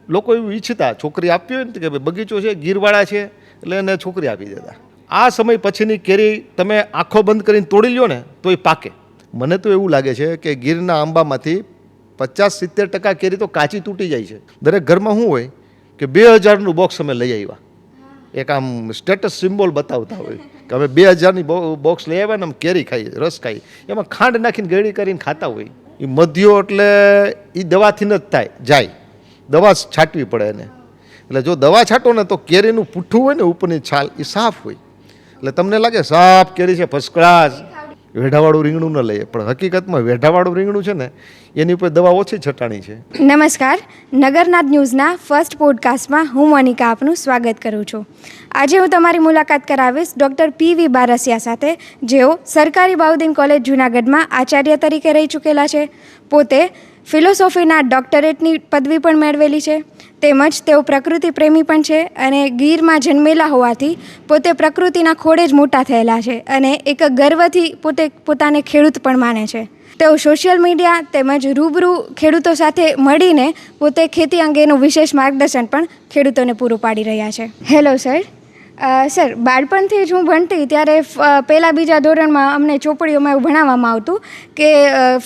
લોકો એવું ઈચ્છતા છોકરી આપવી હોય ને કે ભાઈ બગીચો છે, ગીરવાળા છે એટલે એને છોકરી આપી દેતા. આ સમય પછીની કેરી તમે આંખો બંધ કરીને તોડી લ્યો ને તો એ પાકે. મને તો એવું લાગે છે કે ગીરના આંબામાંથી 50-70% કેરી તો કાચી તૂટી જાય છે. દરેક ઘરમાં શું હોય કે 2000નું બોક્સ અમે લઈ આવ્યા, એક આમ સ્ટેટસ સિમ્બોલ બતાવતા હોય કે અમે 2000ની બોક્સ લઈ આવ્યા ને આમ કેરી ખાઈએ, રસ ખાઈએ, એમાં ખાંડ નાખીને ગળી કરીને ખાતા હોય. એ મધ્યો એટલે એ દવાથી જ જાય, દવા છાંટવી પડે એને. એટલે જો દવા છાંટો ને તો કેરીનું પૂઠું હોય ને ઉપરની છાલ એ સાફ હોય, એટલે તમને લાગે સાફ કેરી છે, ફર્સ્ટ ક્લાસ. વેઢાવાળું રીંગણું ન લઈએ, પણ હકીકતમાં વેઢાવાળું રીંગણું છે ને એની ઉપર દવા ઓછી છટાણી છે. નમસ્કાર, નગરનાથ ન્યૂઝના ફર્સ્ટ પોડકાસ્ટમાં હું મોનિકા આપનું સ્વાગત કરું છું. આજે હું તમારી મુલાકાત કરાવીશ ડૉક્ટર પી.વી. બારસિયા સાથે, જેઓ સરકારી બાઉદીન કોલેજ જૂનાગઢમાં આચાર્ય તરીકે રહી ચૂકેલા છે. પોતે ફિલોસોફીના ડૉક્ટરેટની પદવી પણ મેળવેલી છે. તેમજ તેઓ પ્રકૃતિ પ્રેમી પણ છે અને ગીરમાં જન્મેલા હોવાથી પોતે પ્રકૃતિના ખોળે જ મોટા થયેલા છે અને એક ગર્વથી પોતાને ખેડૂત પણ માને છે. તેઓ સોશિયલ મીડિયા તેમજ રૂબરૂ ખેડૂતો સાથે મળીને પોતે ખેતી અંગેનું વિશેષ માર્ગદર્શન પણ ખેડૂતોને પૂરું પાડી રહ્યા છે. Hello sir. સર, બાળપણથી જ હું ભણતી ત્યારે પહેલાં બીજા ધોરણમાં અમને ચોપડીઓમાં એવું ભણાવવામાં આવતું કે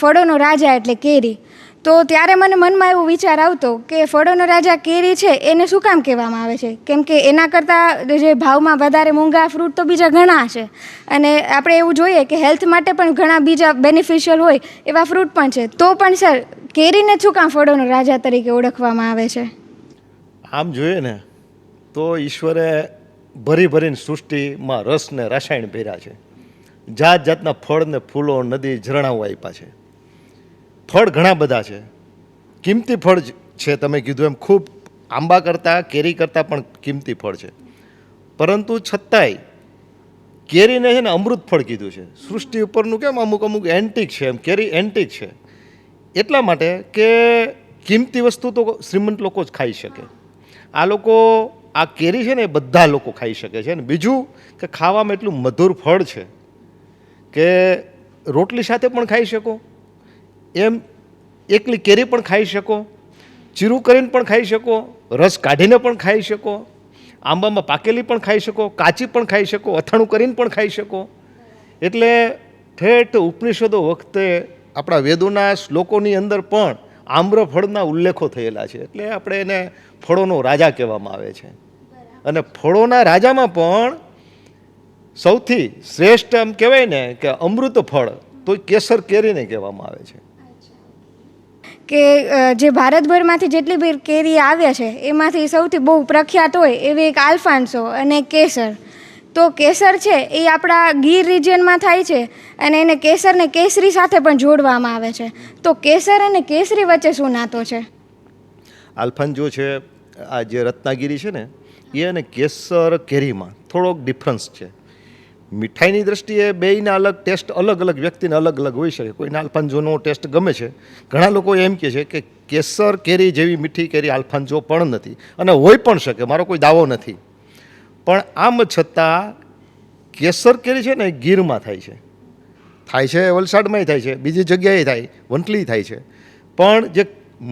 ફળોનો રાજા એટલે કેરી. તો ત્યારે મને મનમાં એવો વિચાર આવતો કે ફળોનો રાજા કેરી છે એને શું કામ કહેવામાં આવે છે, કેમ કે એના કરતાં જે ભાવમાં વધારે મોંઘા ફ્રૂટ તો બીજા ઘણા છે અને આપણે એવું જોઈએ કે હેલ્થ માટે પણ ઘણા બીજા બેનિફિશિયલ હોય એવા ફ્રૂટ પણ છે. તો પણ સર, કેરીને શું કામ ફળોનો રાજા તરીકે ઓળખવામાં આવે છે? આમ જોઈએ ને તો ઈશ્વરે ભરીને સૃષ્ટિમાં રસ ને રસાયણ ભર્યા છે. જાત જાતના ફળ ને ફૂલો, નદી, ઝરણાઓ આપ્યા છે. ફળ ઘણા બધા છે, કિંમતી ફળ છે. તમે કીધું એમ ખૂબ આંબા કરતાં, કેરી કરતાં પણ કિંમતી ફળ છે. પરંતુ છતાંય કેરીને છે ને અમૃત ફળ કીધું છે. સૃષ્ટિ ઉપરનું કેમ અમુક એન્ટિક છે, એમ કેરી એન્ટિક છે. એટલા માટે કે કિંમતી વસ્તુ તો શ્રીમંત લોકો જ ખાઈ શકે. આ લોકો આ કેરી છે ને એ બધા લોકો ખાઈ શકે છે. ને બીજું કે ખાવામાં એટલું મધુર ફળ છે કે રોટલી સાથે પણ ખાઈ શકો, એમ એકલી કેરી પણ ખાઈ શકો, ચીરું કરીને પણ ખાઈ શકો, રસ કાઢીને પણ ખાઈ શકો, આંબામાં પાકેલી પણ ખાઈ શકો, કાચી પણ ખાઈ શકો, અથાણું કરીને પણ ખાઈ શકો. એટલે ઠેઠ ઉપનિષદો વખતે આપણા વેદોના શ્લોકોની અંદર પણ આમ્રફળના ઉલ્લેખો થયેલા છે. એટલે આપણે એને ફળોનો રાજા કહેવામાં આવે છે. અને ફળોના રાજામાં પણ સૌથી શ્રેષ્ઠ એમ કહેવાય ને કે અમૃત ફળ તો કેસર કેરીને કહેવામાં આવે છે. કે જે ભારતભરમાંથી જેટલી બી કેરી આવ્યા છે એમાંથી સૌથી બહુ પ્રખ્યાત હોય એવી એક આલ્ફાન્સો અને કેસર. તો કેસર છે એ આપણા ગીર રિજિયનમાં થાય છે અને એને કેસરને કેસરી સાથે પણ જોડવામાં આવે છે. તો કેસર અને કેસરી વચ્ચે શું નાતો છે? આલ્ફાન્સો છે, આ જે રત્નાગીરી છે ને એ અને કેસર કેરીમાં થોડોક ડિફરન્સ છે. મીઠાઈની દ્રષ્ટિએ બેયના અલગ ટેસ્ટ અલગ વ્યક્તિને અલગ હોઈ શકે. કોઈને આલ્ફાન્સોનો ટેસ્ટ ગમે છે. ઘણા લોકો એમ કહે છે કે કેસર કેરી જેવી મીઠી કેરી આલ્ફાન્સો પણ નથી, અને હોઈ પણ શકે, મારો કોઈ દાવો નથી. પણ આમ છતાં કેસર કેરી છે ને ગીરમાં થાય છે, વલસાડમાંય થાય છે, બીજી જગ્યાએ થાય, વંટલી થાય છે. પણ જે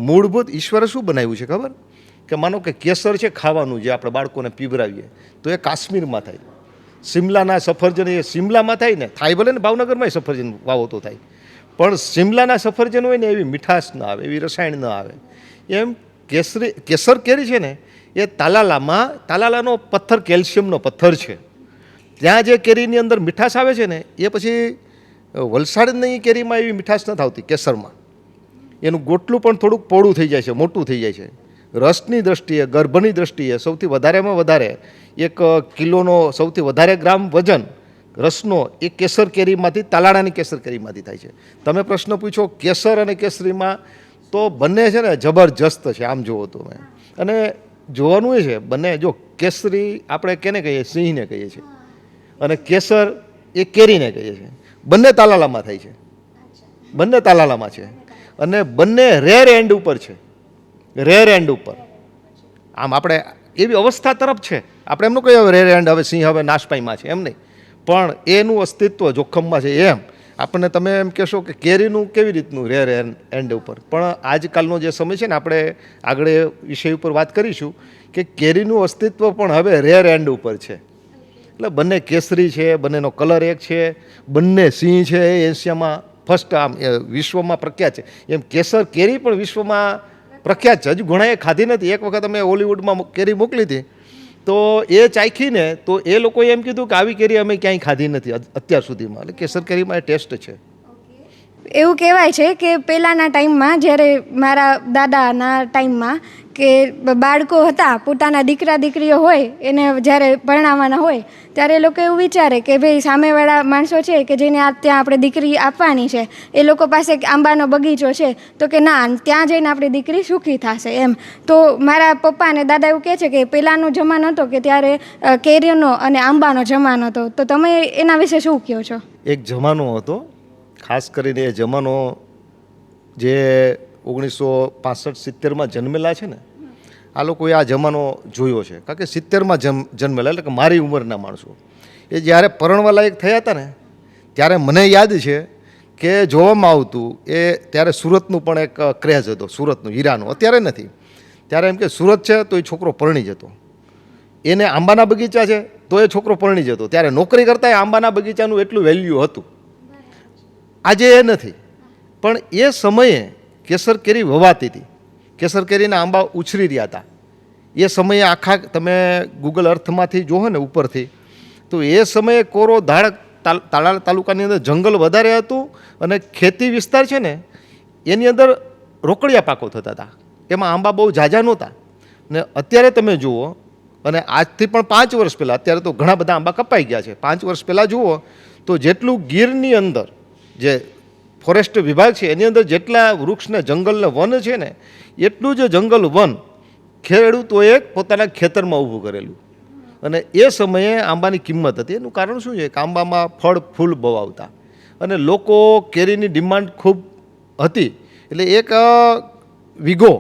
મૂળભૂત ઈશ્વરે શું બનાવ્યું છે ખબર? કે માનો કે કેસર છે ખાવાનું, જે આપણે બાળકોને પીવરાવીએ, તો એ કાશ્મીરમાં થાય. શિમલાના સફરજન એ શિમલામાં થાય ને, થાય ભલે ને ભાવનગરમાં સફરજન વાવો તો થાય, પણ શિમલાના સફરજન હોય ને એવી મીઠાશ ન આવે, એવી રસાયણ ન આવે. એમ કેસર કેરી છે ને એ તાલાલાનો પથ્થર કેલ્શિયમનો પથ્થર છે. ત્યાં જે કેરીની અંદર મીઠાશ આવે છે ને એ પછી વલસાડની કેરીમાં એવી મીઠાશ નથી આવતી. કેસરમાં એનું ગોટલું પણ થોડુંક પોળું થઈ જાય છે, મોટું થઈ જાય છે. રસની દ્રષ્ટિએ, ગર્ભની દ્રષ્ટિએ સૌથી વધારેમાં વધારે 1 કિલોનો સૌથી વધારે ગ્રામ વજન રસનો એ કેસર કેરીમાંથી, તાલાળાની કેસર કેરીમાંથી થાય છે. તમે પ્રશ્ન પૂછો કેસર અને કેસરીમાં, તો બંને છે ને જબરજસ્ત છે આમ જુઓ તો. અને જોવાનું એ છે બંને, જો કેસરી આપણે કેને કહીએ? સિંહને કહીએ છીએ, અને કેસર એ કેરીને કહીએ છીએ. બંને તાલાલામાં થાય છે, બંને તાલાલામાં છે, અને બંને રેર એન્ડ ઉપર છે. રેર એન્ડ ઉપર આમ આપણે એવી અવસ્થા તરફ છે. આપણે એમનું કહીએ રેર એન્ડ, હવે સિંહ હવે નાશ પામ્યા છે, એમ નહીં, પણ એનું અસ્તિત્વ જોખમમાં છે. એમ આપણને તમે એમ કહેશો કે કેરીનું કેવી રીતનું રેર એન્ડ ઉપર, પણ આજકાલનો જે સમય છે ને, આપણે આગળ એ વિષય ઉપર વાત કરીશું કે કેરીનું અસ્તિત્વ પણ હવે રેર એન્ડ ઉપર છે. એટલે બંને કેસરી છે, બંનેનો કલર એક છે, બંને સિંહ છે, એ એશિયામાં ફર્સ્ટ આમ વિશ્વમાં પ્રખ્યાત છે. એમ કેસર કેરી પણ વિશ્વમાં પ્રખ્યાત છે. હજુ ઘણાએ ખાધી નથી. એક વખત અમે હોલિવૂડમાં કેરી મોકલી હતી, તો એ ચાખીને તો એ લોકોએ એમ કીધું કે આવી કેરી અમે ક્યાંય ખાધી નથી અત્યાર સુધીમાં. એટલે કેસર કેરીમાં એ ટેસ્ટ છે. એવું કહેવાય છે કે પહેલાંના ટાઈમમાં, જ્યારે મારા દાદાના ટાઈમમાં, કે બાળકો હતા, પોતાના દીકરા દીકરીઓ હોય એને જ્યારે પરણાવવાના હોય ત્યારે એ લોકો એવું વિચારે કે ભાઈ સામેવાળા માણસો છે કે જેને ત્યાં આપણે દીકરી આપવાની છે, એ લોકો પાસે આંબાનો બગીચો છે, તો કે ના, ત્યાં જઈને આપણી દીકરી સુખી થશે એમ. તો મારા પપ્પા અને દાદા એવું કહે છે કે પહેલાંનો જમાનો હતો કે ત્યારે કેરીનો અને આંબાનો જમાનો હતો. તો તમે એના વિશે શું કહો છો? એક જમાનો હતો, ખાસ કરીને એ જમાનો જે 1965-70માં જન્મેલા છે ને, આ લોકોએ આ જમાનો જોયો છે. કારણ કે 70માં જન્મેલા, એટલે કે મારી ઉંમરના માણસો, એ જ્યારે પરણવા લાયક થયા હતા ને, ત્યારે મને યાદ છે કે જોવામાં આવતું એ ત્યારે સુરતનું પણ એક ક્રેઝ હતો, સુરતનું, હીરાનું. અત્યારે નથી. ત્યારે એમ કે સુરત છે તો એ છોકરો પરણી જતો, એને આંબાના બગીચા છે તો એ છોકરો પરણી જતો. ત્યારે નોકરી કરતાં આંબાના બગીચાનું એટલું વેલ્યુ હતું. આજે એ નથી. પણ એ સમયે કેસર કેરી વવાતી હતી, કેસર કેરીના આંબા ઉછરી રહ્યા હતા. એ સમયે આખા તમે ગૂગલ અર્થમાંથી જોવો ને ઉપરથી, તો એ સમયે કોરો ધાડ તાલાળા તાલુકાની અંદર જંગલ વધારે હતું, અને ખેતી વિસ્તાર છે ને એની અંદર રોકડિયા પાકો થતા હતા. એમાં આંબા બહુ ઝાઝા નહોતા. ને અત્યારે તમે જુઓ, અને આજથી પણ 5 વર્ષ પહેલાં, અત્યારે તો ઘણા બધા આંબા કપાઈ ગયા છે, 5 વર્ષ પહેલાં જુઓ તો જેટલું ગીરની અંદર જે ફોરેસ્ટ વિભાગ છે એની અંદર જેટલા વૃક્ષને જંગલને વન છે ને, એટલું જ જંગલ વન ખેડૂતોએ પોતાના ખેતરમાં ઊભું કરેલું. અને એ સમયે આંબાની કિંમત હતી. એનું કારણ શું છે કે આંબામાં ફળ ફૂલ બહુ આવતા, અને લોકો કેરીની ડિમાન્ડ ખૂબ હતી. એટલે એક વીઘો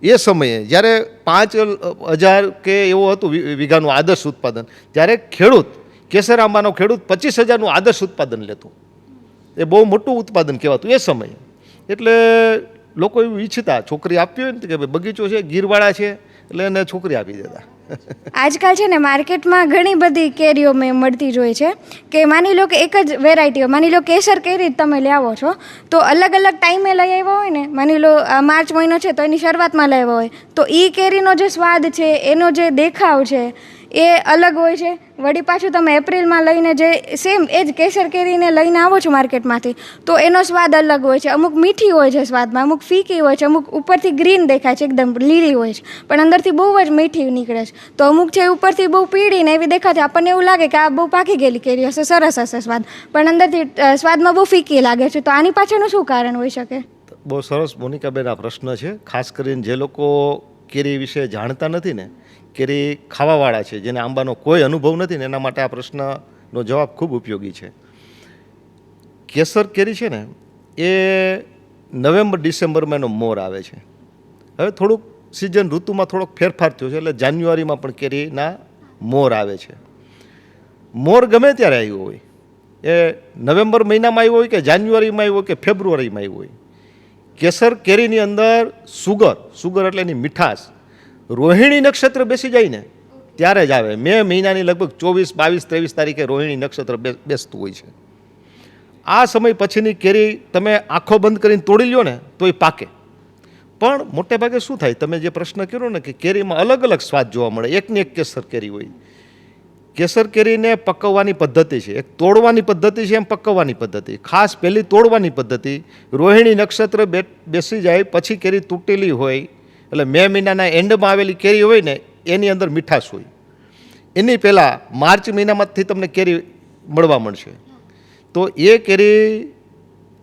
એ સમયે જ્યારે 5,000 કે એવું હતું વીઘાનું આદર્શ ઉત્પાદન, ત્યારે ખેડૂત કેસર આંબાનો ખેડૂત 25,000નું આદર્શ ઉત્પાદન લેતો. એ બહુ મોટું ઉત્પાદન કહેવાતું એ સમયે. એટલે લોકો એવું ઈચ્છતા, છોકરી આપવી હોય ને કે ભાઈ બગીચો છે, ગીરવાળા છે, એટલે એને છોકરી આપી દેતા. આજકાલ છે ને માર્કેટમાં ઘણી બધી કેરીઓ મેં મળતી જોઈ છે કે માની લો કે એક જ વેરાયટીઓ, માની લો કેસર કેરી જ તમે લાવો છો, તો અલગ અલગ ટાઈમે લઈ આવ્યા હોય ને, માની લો માર્ચ મહિનો છે તો એની શરૂઆતમાં લઈ આવ્યા હોય, તો એ કેરીનો જે સ્વાદ છે, એનો જે દેખાવ છે એ અલગ હોય છે. વળી પાછું તમે એપ્રિલમાં લઈને જે સેમ એ જ કેસર કેરીને લઈને આવો છો માર્કેટમાંથી, તો એનો સ્વાદ અલગ હોય છે. અમુક મીઠી હોય છે સ્વાદમાં, અમુક ફીકી હોય છે, અમુક ઉપરથી ગ્રીન દેખાય છે, એકદમ લીલી હોય છે, પણ અંદરથી બહુ જ મીઠી નીકળે છે. તો અમુક છે ઉપરથી બહુ પીળી ને એવી દેખાતી, આપણને એવું લાગે કે આ બહુ પાકી ગયેલી કેરી હશે, સરસ હશે સ્વાદ, પણ અંદરથી સ્વાદમાં બહુ ફીકી લાગે છે. તો આની પાછળનું શું કારણ હોઈ શકે? બહુ સરસ મોનિકાબેન આ પ્રશ્ન છે. ખાસ કરીને જે લોકો કેરી વિશે જાણતા નથી ને, કેરી ખાવાવાળા છે, જેને આંબાનો કોઈ અનુભવ નથી ને, એના માટે આ પ્રશ્નનો જવાબ ખૂબ ઉપયોગી છે. કેસર કેરી છે ને એ નવેમ્બર-ડિસેમ્બરમાં એનો મોર આવે છે. હવે થોડુંક સિઝન ઋતુમાં થોડોક ફેરફાર થયો છે, એટલે જાન્યુઆરીમાં પણ કેરીના મોર આવે છે. મોર ગમે ત્યારે આવ્યો હોય, એ નવેમ્બર મહિનામાં આવ્યો હોય કે જાન્યુઆરીમાં આવ્યો હોય કે ફેબ્રુઆરીમાં આવ્યો હોય, કેસર કેરીની અંદર સુગર એટલે એની મીઠાશ રોહિણી નક્ષત્ર બેસી જાય ને ત્યારે જ આવે. મે મહિનાની લગભગ 24, 22, 23 તારીખે રોહિણી નક્ષત્ર બેસતું હોય છે. આ સમય પછીની કેરી તમે આંખો બંધ કરીને તોડી લ્યો ને તો એ પાકે. પણ મોટે ભાગે શું થાય, તમે જે પ્રશ્ન કર્યો ને કે કેરીમાં અલગ અલગ સ્વાદ જોવા મળે. એકની એક કેસર કેરી હોય. કેસર કેરીને પકવવાની પદ્ધતિ છે, એક તોડવાની પદ્ધતિ છે, એમ પકવવાની પદ્ધતિ. ખાસ પહેલી તોડવાની પદ્ધતિ, રોહિણી નક્ષત્ર બેસી જાય પછી કેરી તૂટેલી હોય, એટલે મે મહિનાના એન્ડમાં આવેલી કેરી હોય ને એની અંદર મીઠાશ હોય. એની પહેલાં માર્ચ મહિનામાંથી તમને કેરી મળવા મળશે. તો એ કેરી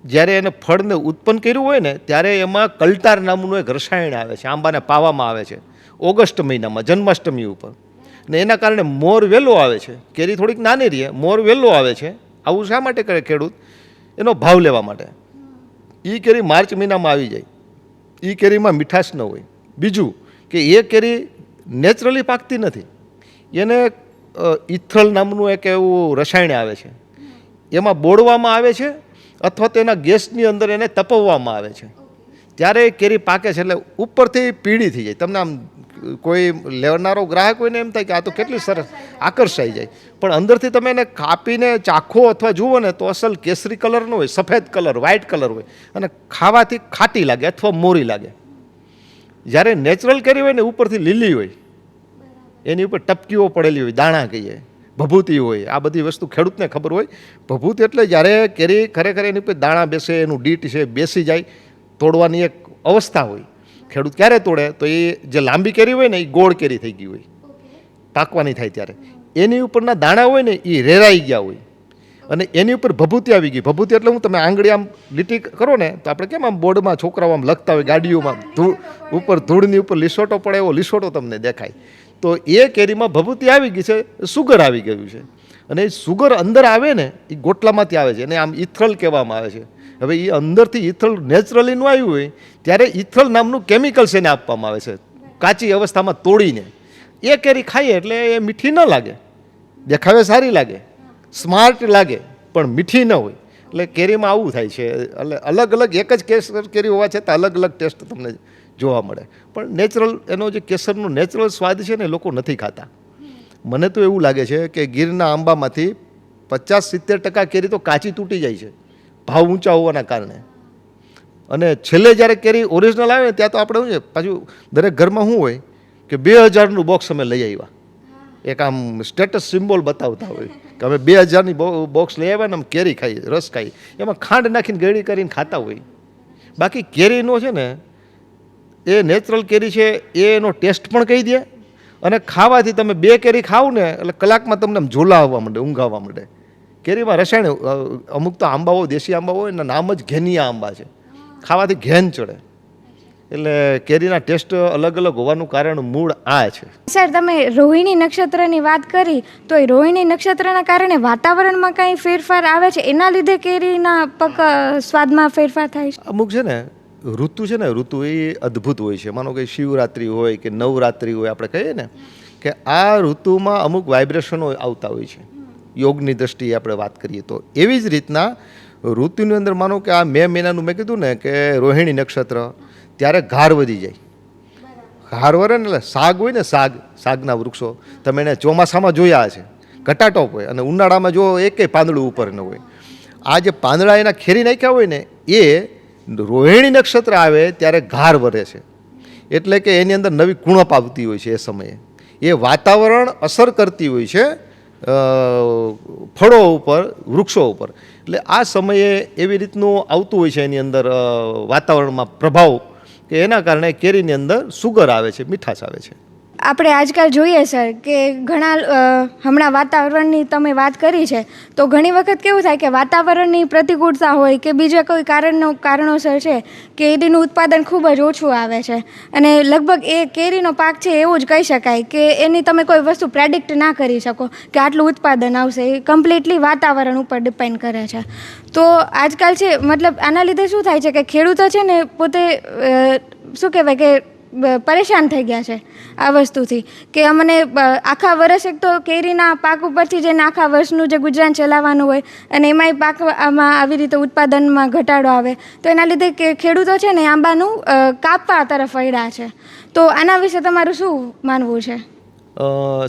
જ્યારે એને ફળને ઉત્પન્ન કર્યું હોય ને ત્યારે એમાં કલ્ટાર નામનું એક રસાયણ આવે છે, આંબાને પાવામાં આવે છે ઓગસ્ટ મહિનામાં જન્માષ્ટમી ઉપર. ને એના કારણે મોર વહેલો આવે છે. કેરી થોડીક નાની રહે, મોર વહેલો આવે છે. આવું શા માટે કરે ખેડૂત? એનો ભાવ લેવા માટે. એ કેરી માર્ચ મહિનામાં આવી જાય. એ કેરીમાં મીઠાશ ન હોય. બીજું કે એ કેરી નેચરલી પાકતી નથી, એને ઇથ્રલ નામનું એક એવું રસાયણ આવે છે. એમાં બોળવામાં આવે છે અથવા તો એના ગેસની અંદર એને તપવવામાં આવે છે, ત્યારે કેરી પાકે છે. એટલે ઉપરથી પીળી થઈ જાય. તમને આમ કોઈ લેનારો ગ્રાહક હોય ને એમ થાય કે આ તો કેટલી સરસ, આકર્ષાઈ જાય. પણ અંદરથી તમે એને કાપીને ચાખો અથવા જુઓ ને તો અસલ કેસરી કલરનો હોય, સફેદ કલર, વ્હાઇટ કલર હોય અને ખાવાથી ખાટી લાગે અથવા મોરી લાગે. જ્યારે નેચરલ કેરી હોય ને ઉપરથી લીલી હોય, એની ઉપર ટપકીઓ પડેલી હોય, દાણા કહીએ, ભભૂતિ હોય. આ બધી વસ્તુ ખેડૂતને ખબર હોય. ભભૂતિ એટલે જ્યારે કેરી ખરેખર એની ઉપર દાણા બેસે, એનું ડીટ છે બેસી જાય, તોડવાની એક અવસ્થા હોય. ખેડૂત ક્યારે તોડે તો એ જે લાંબી કેરી હોય ને એ ગોળ કેરી થઈ ગઈ હોય, પાકવાની થાય ત્યારે એની ઉપરના દાણા હોય ને એ રેરાઈ ગયા હોય અને એની ઉપર ભભૂતિ આવી ગઈ. ભભૂતિ એટલે હું તમે આંગળી આમ લીટી કરો ને તો આપણે કેમ આમ બોર્ડમાં છોકરાઓ આમ લખતા હોય, ગાડીઓમાં ધૂળ ઉપર, ધૂળની ઉપર લીસોટો પડે એવો લીસોટો તમને દેખાય. તો એ કેરીમાં ભભૂતિ આવી ગઈ છે, સુગર આવી ગયું છે. અને એ સુગર અંદર આવે ને એ ગોટલામાંથી આવે છે અને આમ ઇથ્રલ કહેવામાં આવે છે. હવે એ અંદરથી ઇથ્રલ નેચરલીનું આવ્યું હોય ત્યારે ઇથ્રલ નામનું કેમિકલ્સ એને આપવામાં આવે છે કાચી અવસ્થામાં તોડીને. એ કેરી ખાઈએ એટલે એ મીઠી ન લાગે, દેખાવે સારી લાગે, સ્માર્ટ લાગે, પણ મીઠી ન હોય. એટલે કેરીમાં આવું થાય છે. એટલે અલગ અલગ એક જ કેસર કેરી હોવા છતાં અલગ અલગ ટેસ્ટ તમને જોવા મળે. પણ નેચરલ એનો જે કેસરનો નેચરલ સ્વાદ છે ને લોકો નથી ખાતા. મને તો એવું લાગે છે કે ગીરના આંબામાંથી 50-70% કેરી તો કાચી તૂટી જાય છે ભાવ ઊંચા હોવાના કારણે. અને છેલ્લે જ્યારે કેરી ઓરિજિનલ આવે ને ત્યાં તો આપણે શું છે પાછું દરેક ઘરમાં શું હોય કે 2000નું બોક્સ અમે લઈ આવ્યા, એક આમ સ્ટેટસ સિમ્બોલ બતાવતા હોય કે અમે 2000ની બોક્સ લઈ આવ્યા ને અમે કેરી ખાઈ, રસ ખાઈ, એમાં ખાંડ નાખીને ગળી કરીને ખાતા હોય. બાકી કેરીનો છે ને એ નેચરલ કેરી છે એ એનો ટેસ્ટ પણ કહી દે અને ખાવાથી તમે 2 કેરી ખાવ ને એટલે કલાકમાં તમને આમ ઝોલા આવવા માંડે, ઊંઘ આવવા માંડે. કેરીમાં રસાયણ અમુક તો આંબાઓ, દેશી આંબા હોય એના નામ જ ઘેનિયા આંબા છે, ખાવાથી ઘેન ચડે. એટલે કેરીના ટેસ્ટ અલગ અલગ હોવાનું કારણ મૂળ આ છે. સર, તમે રોહિણી નક્ષત્રની વાત કરી તો એ રોહિણી નક્ષત્રના કારણે વાતાવરણમાં કાંઈ ફેરફાર આવે છે, એના લીધે કેરીના સ્વાદમાં ફેરફાર થાય છે? અમુક છે ને ઋતુ છે ને, ઋતુ એ અદ્ભુત હોય છે. માનો કે શિવરાત્રિ હોય કે નવરાત્રિ હોય, આપણે કહીએ ને કે આ ઋતુમાં અમુક વાઇબ્રેશનો આવતા હોય છે. યોગની દ્રષ્ટિએ આપણે વાત કરીએ તો એવી જ રીતના ઋતુની અંદર માનો કે આ મે મહિનાનું મેં કીધું ને કે રોહિણી નક્ષત્ર, ત્યારે ઘાર વધી જાય. ઘાર વરે ને એટલે શાક હોય ને, શાકના વૃક્ષો તમે એને ચોમાસામાં જોયા છે, ઘટાટોપ હોય, અને ઉનાળામાં જો એકેય પાંદડું ઉપર ન હોય. આ જે પાંદડા એના ખેરી નાખ્યા હોય ને એ રોહિણી નક્ષત્ર આવે ત્યારે ઘાર વરે છે. એટલે કે એની અંદર નવી કુણપ આવતી હોય છે. એ સમયે એ વાતાવરણ અસર કરતી હોય છે ફળો ઉપર, વૃક્ષો ઉપર. એટલે આ સમયે એવી રીતનું આવતું હોય છે એની અંદર વાતાવરણમાં પ્રભાવ કે એના કારણે કેરીની અંદર સુગર આવે છે, મીઠાશ આવે છે. આપણે આજકાલ જોઈએ સર કે ઘણા હમણાં વાતાવરણની તમે વાત કરી છે તો ઘણી વખત કેવું થાય કે વાતાવરણની પ્રતિકૂળતા હોય કે બીજા કોઈ કારણોસર છે કેરીનું ઉત્પાદન ખૂબ જ ઓછું આવે છે અને લગભગ એ કેરીનો પાક છે એવું જ કહી શકાય કે એની તમે કોઈ વસ્તુ પ્રેડિક્ટ ના કરી શકો કે આટલું ઉત્પાદન આવશે. એ કમ્પ્લીટલી વાતાવરણ ઉપર ડિપેન્ડ કરે છે. તો આજકાલ છે મતલબ આના લીધે શું થાય છે કે ખેડૂતો છે ને પોતે શું કહેવાય કે પરેશાન થઈ ગયા છે આ વસ્તુથી કે અમને આખા વર્ષ એક તો કેરીના પાક ઉપરથી જઈને આખા વર્ષનું જે ગુજરાન ચલાવવાનું હોય અને એમાંય પાકમાં આવી રીતે ઉત્પાદનમાં ઘટાડો આવે તો એના લીધે ખેડૂતો છે ને આંબાનું કાપવા તરફ વળ્યા છે. તો આના વિશે તમારું શું માનવું છે?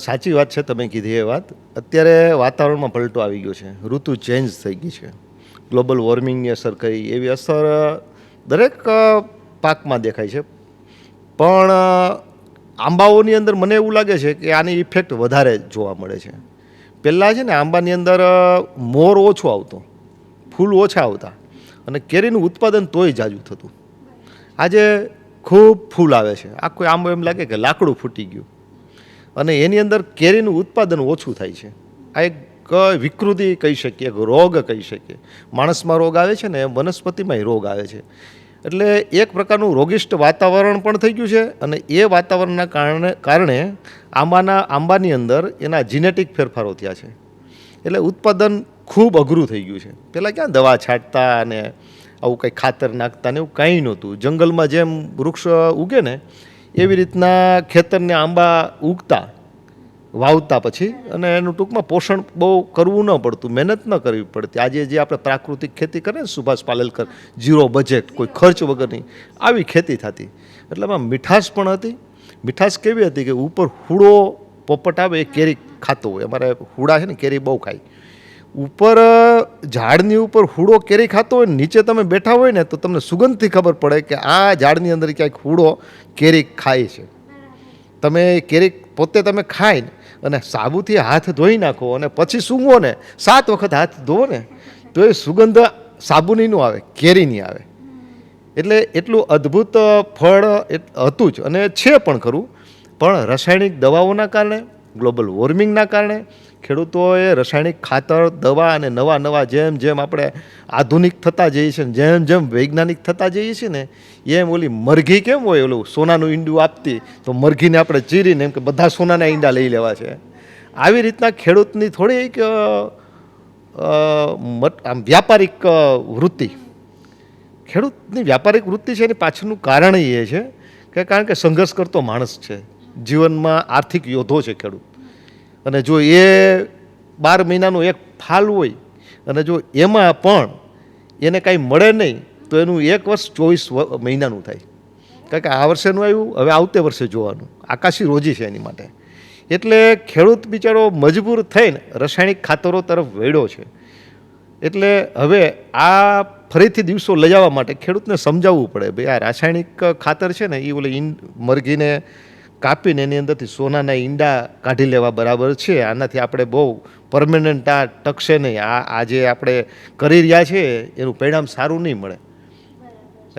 સાચી વાત છે તમે કીધી એ વાત. અત્યારે વાતાવરણમાં પલટો આવી ગયો છે, ઋતુ ચેન્જ થઈ ગઈ છે, ગ્લોબલ વોર્મિંગની અસર કરી એવી અસર દરેક પાકમાં દેખાય છે. પણ આંબાઓની અંદર મને એવું લાગે છે કે આની ઇફેક્ટ વધારે જોવા મળે છે. પહેલાં છે ને આંબાની અંદર મોર ઓછો આવતો, ફૂલ ઓછા આવતા અને કેરીનું ઉત્પાદન તોય જાજુ થતું. આજે ખૂબ ફૂલ આવે છે, આખો આંબો એમ લાગે કે લાકડું ફૂટી ગયું અને એની અંદર કેરીનું ઉત્પાદન ઓછું થાય છે. આ એક વિકૃતિ કહી શકીએ, એક રોગ કહી શકીએ. માણસમાં રોગ આવે છે ને વનસ્પતિમાંય રોગ આવે છે. એટલે એક પ્રકારનું રોગિષ્ટ વાતાવરણ પણ થઈ ગયું છે અને એ વાતાવરણના કારણે આંબાની અંદર એના જીનેટિક ફેરફારો થયા છે. એટલે ઉત્પાદન ખૂબ અઘરું થઈ ગયું છે. પહેલાં ક્યાં દવા છાંટતા અને આવું કંઈ ખાતર નાખતા ને એવું કાંઈ નહોતું. જંગલમાં જેમ વૃક્ષ ઉગે ને એવી રીતના ખેતરને આંબા ઉગતા વાવતા પછી, અને એનું ટૂંકમાં પોષણ બહુ કરવું ન પડતું, મહેનત ન કરવી પડતી. આજે જે આપણે પ્રાકૃતિક ખેતી કરે ને, સુભાષ પાલેકર, ઝીરો બજેટ, કોઈ ખર્ચ વગરની આવી ખેતી થતી. એટલે એમાં મીઠાશ પણ હતી. મીઠાશ કેવી હતી કે ઉપર હુડો પોપટ આવે એ કેરી ખાતો હોય. અમારે હુડા છે ને કેરી બહુ ખાય. ઉપર ઝાડની ઉપર હુડો કેરી ખાતો હોય, નીચે તમે બેઠા હોય ને તો તમને સુગંધથી ખબર પડે કે આ ઝાડની અંદર ક્યાંક હુડો કેરી ખાય છે. તમે કેરી પોતે તમે ખાઈને અને સાબુથી હાથ ધોઈ નાખો અને પછી સૂંઘો ને, 7 વખત હાથ ધોવો ને તો એ સુગંધ સાબુની ન આવે, કેરીની આવે. એટલે એટલું અદ્ભુત ફળ હતું જ, અને છે પણ ખરું. પણ રાસાયણિક દવાઓના કારણે, ગ્લોબલ વોર્મિંગના કારણે ખેડૂતોએ રાસાયણિક ખાતર, દવા અને નવા જેમ જેમ આપણે આધુનિક થતા જઈએ છીએ, જેમ જેમ વૈજ્ઞાનિક થતા જઈએ છીએ ને, એમ ઓલી મરઘી કેમ હોય, ઓલું સોનાનું ઈંડું આપતી, તો મરઘીને આપણે ચીરીને એમ કે બધા સોનાના ઈંડા લઈ લેવા છે. આવી રીતના ખેડૂતની થોડીક આમ વ્યાપારિક વૃત્તિ, ખેડૂતની વ્યાપારિક વૃત્તિ છે, એની પાછળનું કારણ એ છે કે કારણ કે સંઘર્ષ કરતો માણસ છે, જીવનમાં આર્થિક યોદ્ધો છે ખેડૂત. અને જો એ 12 મહિનાનું એક ફાલ હોય અને જો એમાં પણ એને કાંઈ મળે નહીં તો એનું 1 વર્ષ 24 મહિનાનું થાય. કારણ કે આ વર્ષેનું આવ્યું, હવે આવતે વર્ષે જોવાનું, આકાશી રોજી છે એની માટે. એટલે ખેડૂત બિચારો મજબૂર થઈને રાસાયણિક ખાતરો તરફ વળ્યો છે. એટલે હવે આ ફરીથી દિવસો લઈ જવા માટે ખેડૂતને સમજાવવું પડે, ભાઈ આ રાસાયણિક ખાતર છે ને, એ ઓલી મરઘીને કાપીને એની અંદરથી સોનાના ઈંડા કાઢી લેવા બરાબર છે. આનાથી આપણે બહુ પરમેનન્ટ આ ટકશે નહીં. આ જે આપણે કરી રહ્યા છે એનું પરિણામ સારું નહીં મળે.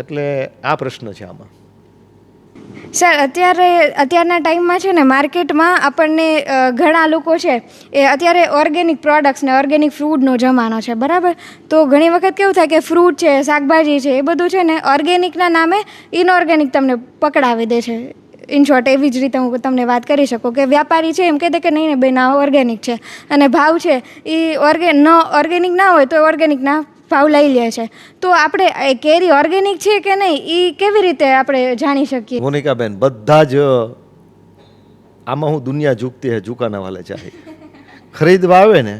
એટલે આ પ્રશ્ન છે આમાં. સર, અત્યારના ટાઈમમાં છે ને માર્કેટમાં આપણને ઘણા લોકો છે એ અત્યારે ઓર્ગેનિક પ્રોડક્ટ્સ ને ઓર્ગેનિક ફૂડનો જમાનો છે, બરાબર? તો ઘણી વખત કેવું થાય કે ફ્રૂટ છે, શાકભાજી છે, એ બધું છે ને ઓર્ગેનિકના નામે ઇનઓર્ગેનિક તમને પકડાવી દે છે. ઇન શોર્ટ એવી જ રીતે હું તમને વાત કરી શકું કે વ્યાપારી છે એમ કહે દે કે નહીં ને બેન આ ઓર્ગેનિક છે, અને ભાવ છે એ ઓર્ગેનિક ના હોય તો ઓર્ગેનિકના ભાવ લઈ લે છે. તો આપણે કેરી ઓર્ગેનિક છે કે નહીં એ કેવી રીતે આપણે જાણી શકીએ? મોનિકાબેન, બધા જ આમાં હું દુનિયા ઝૂકતી હે ઝુકાના વાલે ચાહે. ખરીદવા આવે ને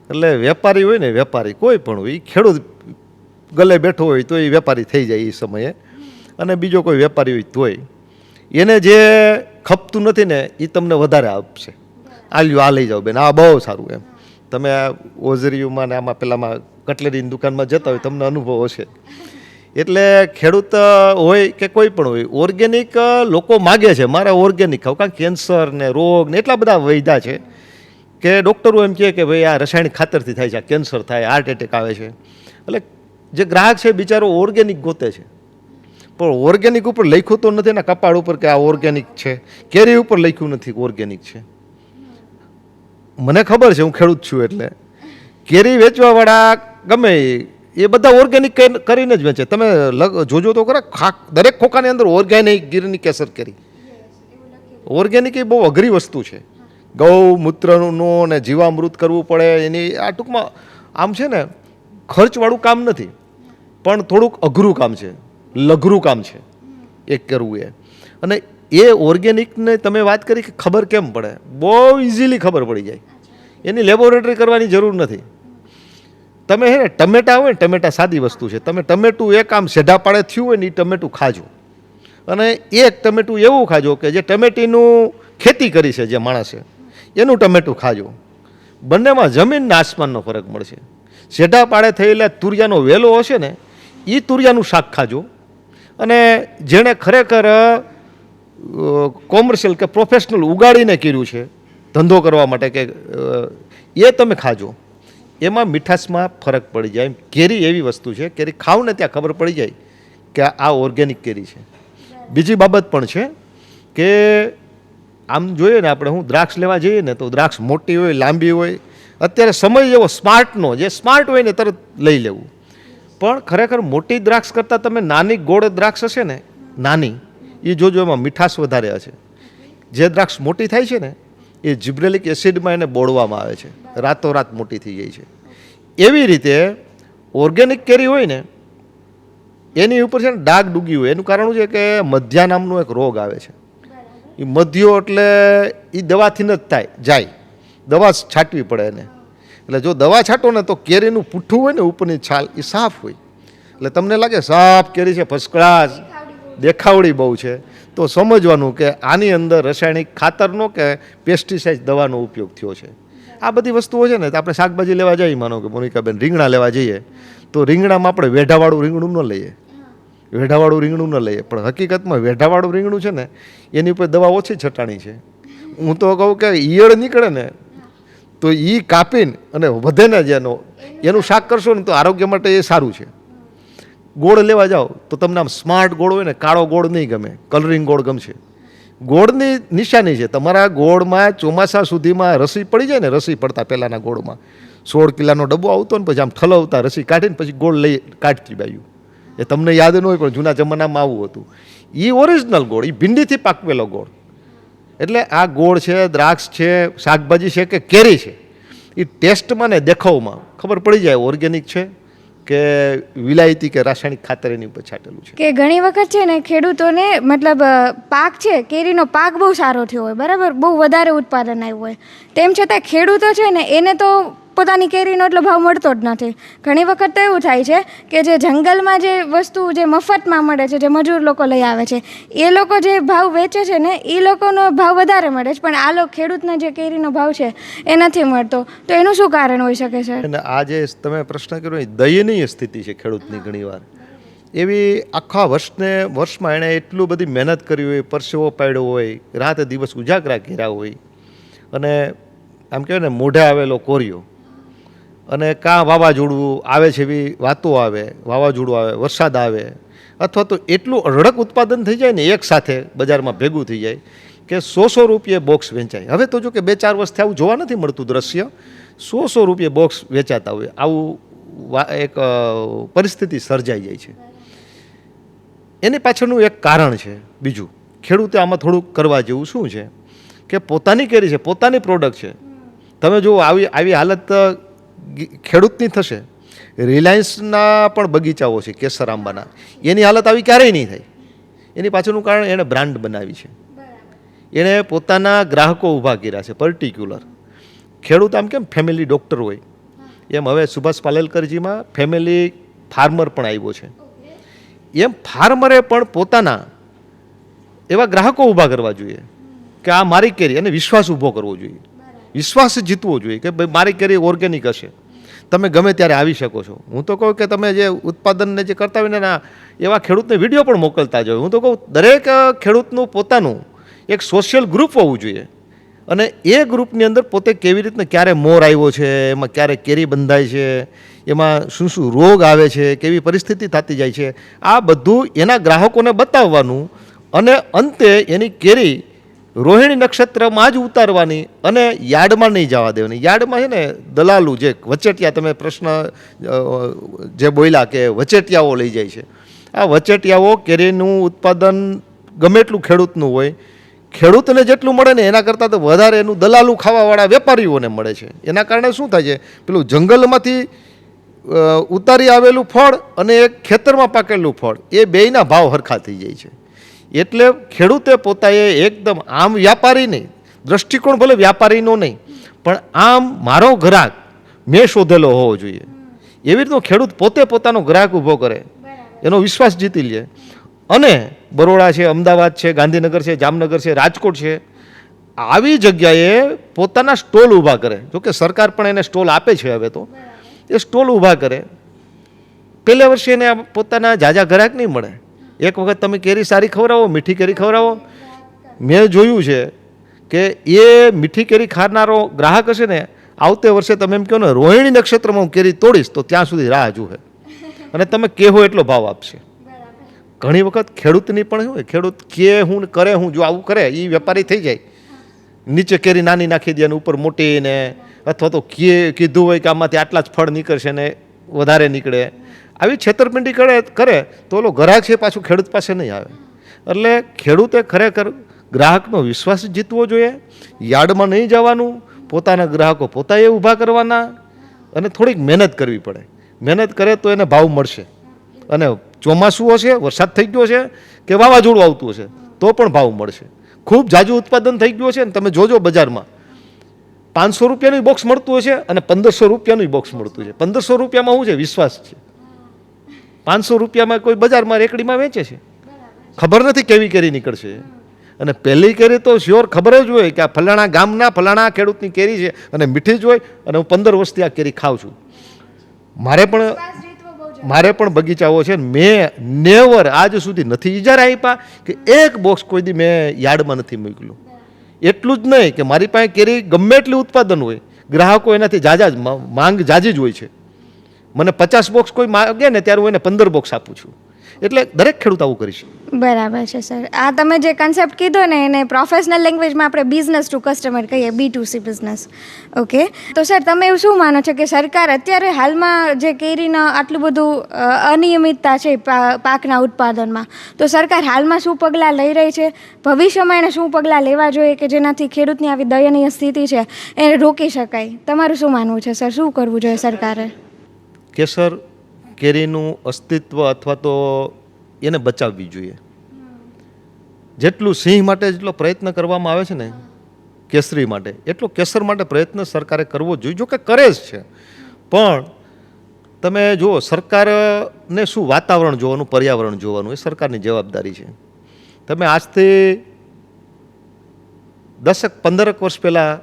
એટલે વેપારી હોય ને, વેપારી કોઈ પણ હોય, ખેડૂત ગલે બેઠો હોય તો એ વેપારી થઈ જાય એ સમયે, અને બીજો કોઈ વેપારી હોય તોય એને જે ખપતું નથી ને એ તમને વધારે આપશે. આ લ્યો, આ લઈ જાઓ બેન, આ બહુ સારું. એમ તમે આ ઓઝરીયુમાં ને આમાં પેલામાં કટલેરીની દુકાનમાં જતા હોય, તમને અનુભવ હશે. એટલે ખેડૂત હોય કે કોઈ પણ હોય, ઓર્ગેનિક લોકો માગે છે, મારે ઓર્ગેનિક ખાવ. કારણ કેન્સર ને રોગ ને એટલા બધા વૈધા છે કે ડૉક્ટરો એમ કહે કે ભાઈ આ રાસાયણિક ખાતરથી થાય છે, કેન્સર થાય, હાર્ટ એટેક આવે છે. એટલે જે ગ્રાહક છે બિચારો ઓર્ગેનિક ગોતે છે, પણ ઓર્ગેનિક ઉપર લખ્યું તો નથી ને કપાળ ઉપર કે આ ઓર્ગેનિક છે. કેરી ઉપર લખ્યું નથી ઓર્ગેનિક છે. મને ખબર છે, હું ખેડૂત છું, એટલે કેરી વેચવાવાળા ગમે એ બધા ઓર્ગેનિક કરીને જ વેચે. તમે જોજો તો ખરા, દરેક ખોખાની અંદર ઓર્ગેનિક ગીરની કેસર કેરી. ઓર્ગેનિક એ બહુ અઘરી વસ્તુ છે. ગૌમૂત્રનું ને જીવામૃત કરવું પડે એની, આ ટૂંકમાં આમ છે ને ખર્ચવાળું કામ નથી, પણ થોડુંક અઘરું કામ છે, લઘરું કામ છે એક કરવું એ. અને એ ઓર્ગેનિકને તમે વાત કરી કે ખબર કેમ પડે, બહુ ઇઝીલી ખબર પડી જાય. એની લેબોરેટરી કરવાની જરૂર નથી. તમે હે ને ટમેટા હોય ને, ટમેટા સાદી વસ્તુ છે, તમે ટમેટું એક આમ સેઢા પાડે થયું હોય ને એ ટમેટું ખાજો, અને એક ટમેટું એવું ખાજો કે જે ટમેટીનું ખેતી કરી છે જે માણસે, એનું ટમેટું ખાજો. બંનેમાં જમીનના આસમાનનો ફરક મળશે. સેઢા પાડે થયેલા તુરિયાનો વેલો હશે ને એ તુરિયાનું શાક ખાજો, અને જેણે ખરેખર કોમર્શિયલ કે પ્રોફેશનલ ઉગાડીને કર્યું છે ધંધો કરવા માટે કે એ તમે ખાજો. એમાં મીઠાશમાં ફરક પડી જાય. કેરી એવી વસ્તુ છે, કેરી ખાવ ને ત્યાં ખબર પડી જાય કે આ ઓર્ગેનિક કેરી છે. બીજી બાબત પણ છે કે આમ જોઈએ ને આપણે, હું દ્રાક્ષ લેવા જઈએ ને તો દ્રાક્ષ મોટી હોય, લાંબી હોય. અત્યારે સમય એવો સ્માર્ટનો, જે સ્માર્ટ હોય ને તરત લઈ લેવું. પણ ખરેખર મોટી દ્રાક્ષ કરતાં તમે નાની ગોળ દ્રાક્ષ હશે ને, નાની, એ જોજો એમાં મીઠાશ વધારે હશે. જે દ્રાક્ષ મોટી થાય છે ને એ જિબ્રેલિક એસિડમાં એને બોળવામાં આવે છે, રાતોરાત મોટી થઈ જાય છે. એવી રીતે ઓર્ગેનિક કેરી હોય ને એની ઉપર છે ને ડાઘ ડૂગી હોય. એનું કારણ છે કે મધ્યા નામનો એક રોગ આવે છે. એ મધ્યો એટલે એ દવાથી જ જાય, દવા છાંટવી પડે એને. એટલે જો દવા છાંટો ને તો કેરીનું પૂઠું હોય ને ઉપરની છાલ એ સાફ હોય, એટલે તમને લાગે સાફ કેરી છે, ફર્સ્ટ ક્લાસ, દેખાવડી બહુ છે, તો સમજવાનું કે આની અંદર રાસાયણિક ખાતરનો કે પેસ્ટિસાઇડ દવાનો ઉપયોગ થયો છે. આ બધી વસ્તુઓ છે ને, તો આપણે શાકભાજી લેવા જઈએ, માનો કે મોનિકાબેન રીંગણા લેવા જઈએ, તો રીંગણામાં આપણે વેઢાવાળું રીંગણું ન લઈએ, વેઢાવાળું રીંગણું ન લઈએ, પણ હકીકતમાં વેઢાવાળું રીંગણું છે ને એની ઉપર દવા ઓછી છટાણી છે. હું તો કહું કે ઈયળ નીકળે ને તો એ કાપીને અને વધે ને જેનો એનું શાક કરશો ને તો આરોગ્ય માટે એ સારું છે. ગોળ લેવા જાઓ તો તમને આમ સ્માર્ટ ગોળ હોય ને, કાળો ગોળ નહીં ગમે, કલરિંગ ગોળ ગમશે. ગોળની નિશાની છે, તમારા ગોળમાં ચોમાસા સુધીમાં રસી પડી જાય ને, રસી પડતા પહેલાંના ગોળમાં 16 કિલોનો ડબ્બો આવતો ને પછી આમ ઠલવતા રસી કાઢીને પછી ગોળ લઈ કાઢતી બાયું, એ તમને યાદ ન હોય પણ જૂના જમાનામાં આવું હતું. એ ઓરિજિનલ ગોળ, એ ભીંડીથી પાકવેલો ગોળ. એટલે આ ગોળ છે, દ્રાક્ષ છે, શાકભાજી છે કે કેરી છે, એ ટેસ્ટમાં ને દેખાવમાં ખબર પડી જાય ઓર્ગેનિક છે કે વિલાયતી કે રાસાયણિક ખાતર એની ઉપર છાંટેલું છે. કે ઘણી વખત છે ને ખેડૂતોને મતલબ પાક છે, કેરીનો પાક બહુ સારો થયો હોય, બરાબર, બહુ વધારે ઉત્પાદન આવ્યું હોય, તેમ છતાં ખેડૂતો છે ને એને તો પોતાની કેરીનો એટલો ભાવ મળતો જ નથી. ઘણી વખત તો એવું થાય છે કે જે જંગલમાં જે વસ્તુ જે મફતમાં મળે છે, જે મજૂર લોકો લઈ આવે છે, એ લોકો જે ભાવ વેચે છે ને એ લોકોનો ભાવ વધારે મળે છે, પણ આ લોકો ખેડૂતને જે કેરીનો ભાવ છે એ નથી મળતો. તો એનું શું કારણ હોઈ શકે છે? અને આ જે તમે પ્રશ્ન કર્યો એ દયનીય સ્થિતિ છે ખેડૂતની. ઘણીવાર એવી આખા વર્ષમાં એણે એટલું બધી મહેનત કરી હોય, પરસેવો પાડ્યો હોય, રાતે દિવસ ઉજાગરા કર્યા હોય, અને આમ કહેવાય ને મોઢે આવેલો કોરિયો, અને કાં વાવાઝોડું આવે છે એવી વાતો આવે, વાવાઝોડું આવે, વરસાદ આવે, અથવા તો એટલું અઢળક ઉત્પાદન થઈ જાય ને એક સાથે બજારમાં ભેગું થઈ જાય કે 100 રૂપિયે બોક્સ વેચાય. હવે તો જો કે 2-4 વર્ષથી આવું જોવા નથી મળતું દ્રશ્ય, 100 રૂપિયે બોક્સ વેચાતા હોય, આવું એક પરિસ્થિતિ સર્જાઈ જાય છે. એની પાછળનું એક કારણ છે બીજું, ખેડૂતે આમાં થોડુંક કરવા જેવું શું છે કે પોતાની કેરી છે, પોતાની પ્રોડક્ટ છે. તમે જો આવી હાલત ખેડૂતની થશે, રિલાયન્સના પણ બગીચાઓ છે કેસર આંબાના, એની હાલત આવી ક્યારેય નહીં થાય. એની પાછળનું કારણ એણે બ્રાન્ડ બનાવી છે, એણે પોતાના ગ્રાહકો ઊભા કર્યા છે પર્ટિક્યુલર. ખેડૂત આમ કેમ ફેમિલી ડૉક્ટર હોય, એમ હવે સુભાષ પાલેકરજીમાં ફેમિલી ફાર્મર પણ આવ્યો છે. એમ ફાર્મરે પણ પોતાના એવા ગ્રાહકો ઊભા કરવા જોઈએ કે આ મારી કેરી, અને વિશ્વાસ ઊભો કરવો જોઈએ, વિશ્વાસ જીતવો જોઈએ કે ભાઈ મારી કેરી ઓર્ગેનિક હશે, તમે ગમે ત્યારે આવી શકો છો. હું તો કહું કે તમે જે ઉત્પાદનને જે કરતા હોય ને એવા ખેડૂતને વિડીયો પણ મોકલતા જ હોય. હું તો કહું દરેક ખેડૂતનું પોતાનું એક સોશિયલ ગ્રુપ હોવું જોઈએ, અને એ ગ્રુપની અંદર પોતે કેવી રીતના ક્યારે મોર આવ્યો છે, એમાં ક્યારે કેરી બંધાય છે, એમાં શું શું રોગ આવે છે, કેવી પરિસ્થિતિ થતી જાય છે, આ બધું એના ગ્રાહકોને બતાવવાનું, અને અંતે એની કેરી રોહિણી નક્ષત્રમાં જ ઉતારવાની અને યાર્ડમાં નહીં જવા દેવાની. યાર્ડમાં છે ને દલાલું જે વચેટિયા, તમે પ્રશ્ન જે બોલ્યા કે વચેટિયાઓ લઈ જાય છે, આ વચેટિયાઓ કેરીનું ઉત્પાદન ગમે એટલું ખેડૂતનું હોય, ખેડૂતને જેટલું મળે ને એના કરતાં તો વધારે એનું દલાલું ખાવાવાળા વેપારીઓને મળે છે. એના કારણે શું થાય છે, પેલું જંગલમાંથી ઉતારી આવેલું ફળ અને એક ખેતરમાં પાકેલું ફળ, એ બેયના ભાવ હરખા થઈ જાય છે. એટલે ખેડૂતે પોતાએ એકદમ આમ વ્યાપારી નહીં, દ્રષ્ટિકોણ ભલે વ્યાપારીનો નહીં, પણ આમ મારો ગ્રાહક મેં શોધેલો હોવો જોઈએ. એવી રીતનો ખેડૂત પોતે પોતાનો ગ્રાહક ઊભો કરે, એનો વિશ્વાસ જીતી લે, અને બરોડા છે, અમદાવાદ છે, ગાંધીનગર છે, જામનગર છે, રાજકોટ છે, આવી જગ્યાએ પોતાના સ્ટોલ ઊભા કરે. જોકે સરકાર પણ એને સ્ટોલ આપે છે હવે તો, એ સ્ટોલ ઊભા કરે. પહેલે વર્ષે એને પોતાના જાજા ગ્રાહક નહીં મળે. એક વખત તમે કેરી સારી ખવડાવો, મીઠી કેરી ખવડાવો, મેં જોયું છે કે એ મીઠી કેરી ખાનારો ગ્રાહક હશે ને, આવતે વર્ષે તમે એમ કહો ને રોહિણી નક્ષત્રમાં હું કેરી તોડીશ તો ત્યાં સુધી રાહ જુએ, અને તમે કહેવો એટલો ભાવ આપશે. ઘણી વખત ખેડૂતની પણ શું હોય, ખેડૂત કે હું કરે, હું જો આવું કરે એ વેપારી થઈ જાય, નીચે કેરી નાની નાખી દે અને ઉપર મોટીને, અથવા તો કીધું હોય કે આમાંથી આટલા જ ફળ નીકળશે ને વધારે નીકળે. આવી છેતરપિંડી કરે તો ઓલો ગ્રાહક છે પાછું ખેડૂત પાસે નહીં આવે. એટલે ખેડૂતે ખરેખર ગ્રાહકનો વિશ્વાસ જીતવો જોઈએ, યાર્ડમાં નહીં જવાનું, પોતાના ગ્રાહકો પોતાએ ઊભા કરવાના, અને થોડીક મહેનત કરવી પડે. મહેનત કરે તો એને ભાવ મળશે, અને ચોમાસું હશે, વરસાદ થઈ ગયો છે કે વાવાઝોડું આવતું હશે તો પણ ભાવ મળશે. ખૂબ જાજુ ઉત્પાદન થઈ ગયું છે ને તમે જોજો બજારમાં 500 રૂપિયાનું બોક્સ મળતું હશે અને 1500 રૂપિયાનું બોક્સ મળતું છે. 1500 રૂપિયામાં શું છે? વિશ્વાસ છે. 500 રૂપિયામાં કોઈ બજારમાં રેકડીમાં વેચે છે, ખબર નથી કેવી કેરી નીકળશે. અને પહેલી કેરી તો શ્યોર ખબર જ હોય કે આ ફલાણા ગામના ફલાણા ખેડૂતની કેરી છે અને મીઠી જ હોય અને હું 15 વર્ષથી આ કેરી ખાઉં છું. મારે પણ બગીચાઓ છે. મેં નેવર આજ સુધી નથી ઇજારા આપ્યા કે એક બોક્સ કોઈ દી મેં યાર્ડમાં નથી મોકલ્યું. એટલું જ નહીં કે મારી પાસે કેરી ગમે એટલી ઉત્પાદન હોય, ગ્રાહકો એનાથી જાજા જ માંગ જાજી જ હોય છે. મને 50 બોક્સ કોઈ માગે ને ત્યારે હું એને 15 બોક્સ આપું છું. એટલે દરેક ખેડૂત આવું કરીશ. બરાબર છે સર. આ તમે જે કન્સેપ્ટ કીધો ને એને પ્રોફેશનલ લેંગ્વેજમાં આપણે બિઝનેસ ટુ કસ્ટમર કહીએ, B2C બિઝનેસ. ઓકે, તો સર તમે એવું શું માનો છો કે સરકાર અત્યારે હાલમાં જે કેરીના આટલું બધું અનિયમિતતા છે પાકના ઉત્પાદનમાં, તો સરકાર હાલમાં શું પગલાં લઈ રહી છે, ભવિષ્યમાં એને શું પગલાં લેવા જોઈએ કે જેનાથી ખેડૂતની આવી દયનીય સ્થિતિ છે એને રોકી શકાય? તમારું શું માનવું છે સર, શું કરવું જોઈએ સરકારે? કેસર કેરીનું અસ્તિત્વ અથવા તો એને બચાવવી જોઈએ. જેટલું સિંહ માટે જેટલો પ્રયત્ન કરવામાં આવે છે ને કેસરી માટે, એટલો કેસર માટે પ્રયત્ન સરકારે કરવો જોઈએ. જો કે કરે જ છે, પણ તમે જુઓ સરકારને શું વાતાવરણ જોવાનું, પર્યાવરણ જોવાનું એ સરકારની જવાબદારી છે. તમે આજથી 10-15 વર્ષ પહેલાં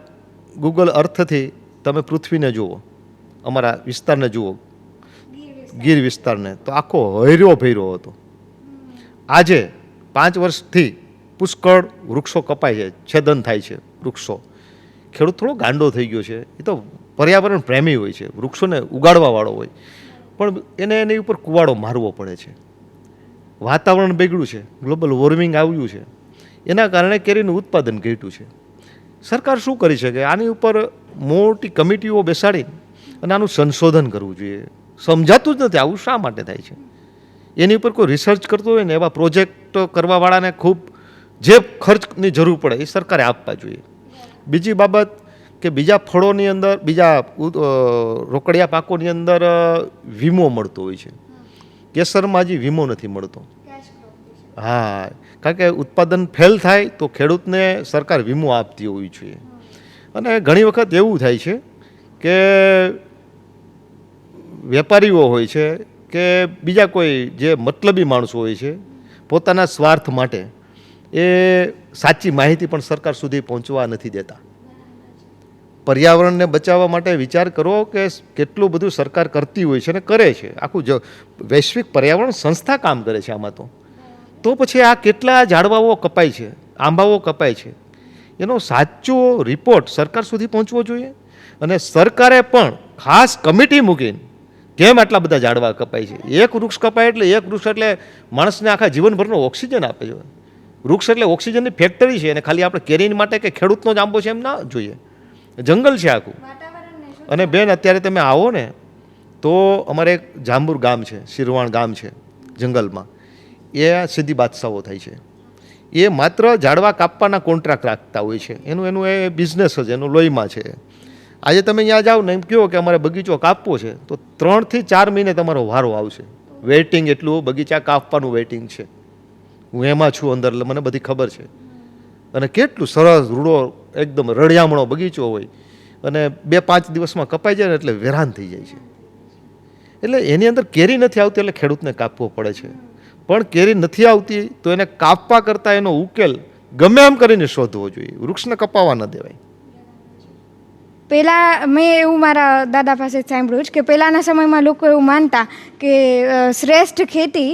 ગૂગલ અર્થથી તમે પૃથ્વીને જુઓ, અમારા વિસ્તારને જુઓ, ગીર વિસ્તારને, તો આખો હૈર્યો ભૈરો હતો. આજે 5 વર્ષથી પુષ્કળ વૃક્ષો કપાય છે, છેદન થાય છે વૃક્ષો. ખેડૂત થોડો ગાંડો થઈ ગયો છે. એ તો પર્યાવરણ પ્રેમી હોય છે, વૃક્ષોને ઉગાડવાવાળો હોય, પણ એને એની ઉપર કુવાડો મારવો પડે છે. વાતાવરણ બગડ્યું છે, ગ્લોબલ વોર્મિંગ આવ્યું છે, એના કારણે કેરીનું ઉત્પાદન ઘટ્યું છે. સરકાર શું કરી શકે? આની ઉપર મોટી કમિટીઓ બેસાડી અને આનું સંશોધન કરવું જોઈએ. સમજાતું જ નથી આવું શા માટે થાય છે. એની ઉપર કોઈ રિસર્ચ કરતો હોય ને એવા પ્રોજેક્ટ કરવાવાળાને ખૂબ જે ખર્ચની જરૂર પડે એ સરકારે આપવા જોઈએ. બીજી બાબત કે બીજા ફળોની અંદર, બીજા રોકડિયા પાકોની અંદર વીમો મળતો હોય છે. કેસરમાં હજી વીમો નથી મળતો. હા, કારણ કે ઉત્પાદન ફેલ થાય તો ખેડૂતને સરકાર વીમો આપતી હોવી જોઈએ. અને ઘણી વખત એવું થાય છે કે વેપારીઓ હોય છે કે બીજા કોઈ જે મતલબી માણસો હોય છે, પોતાના સ્વાર્થ માટે એ સાચી માહિતી પણ સરકાર સુધી પહોંચવા નથી દેતા. પર્યાવરણને બચાવવા માટે વિચાર કરો કે કેટલું બધું સરકાર કરતી હોય છે અને કરે છે. આખું વૈશ્વિક પર્યાવરણ સંસ્થા કામ કરે છે આમાં. તો પછી આ કેટલા ઝાડવાઓ કપાય છે, આંબાઓ કપાય છે, એનો સાચો રિપોર્ટ સરકાર સુધી પહોંચવો જોઈએ. અને સરકારે પણ ખાસ કમિટી મૂકીને કેમ આટલા બધા ઝાડવા કપાય છે. એક વૃક્ષ કપાય એટલે એક વૃક્ષ એટલે માણસને આખા જીવનભરનો ઓક્સિજન આપે છે. વૃક્ષ એટલે ઓક્સિજનની ફેક્ટરી છે, અને ખાલી આપણે કેરીની માટે કે ખેડૂતનો જ આંબો છે એમ ના જોઈએ. જંગલ છે આખું. અને બેન અત્યારે તમે આવો ને તો અમારે એક જાંબુર ગામ છે, શિરવાણ ગામ છે જંગલમાં, એ સીધી બાદશાહો થાય છે. એ માત્ર ઝાડવા કાપવાના કોન્ટ્રાક્ટ રાખતા હોય છે. એનું એ બિઝનેસ જ એનું લોહીમાં છે. આજે તમે ત્યાં જાઓ ને એમ કહો કે અમારે બગીચો કાપવો છે તો 3 થી 4 મહિને તમારો વારો આવશે. વેઇટિંગ એટલું બગીચા કાપવાનું વેઇટિંગ છે. હું એમાં છું અંદર, એટલે મને બધી ખબર છે. અને કેટલું સરસ રૂડો એકદમ રળિયામણો બગીચો હોય અને 2-5 દિવસમાં કપાઈ જાય ને એટલે વેરાન થઈ જાય છે. એટલે એની અંદર કેરી નથી આવતી એટલે ખેડૂતને કાપવો પડે છે. પણ કેરી નથી આવતી તો એને કાપવા કરતાં એનો ઉકેલ ગમે એમ કરીને શોધવો જોઈએ. વૃક્ષને કપાવવા ન દેવાય. પહેલાં મેં એવું મારા દાદા પાસે સાંભળ્યું છે કે પહેલાંના સમયમાં લોકો એવું માનતા કે શ્રેષ્ઠ ખેતી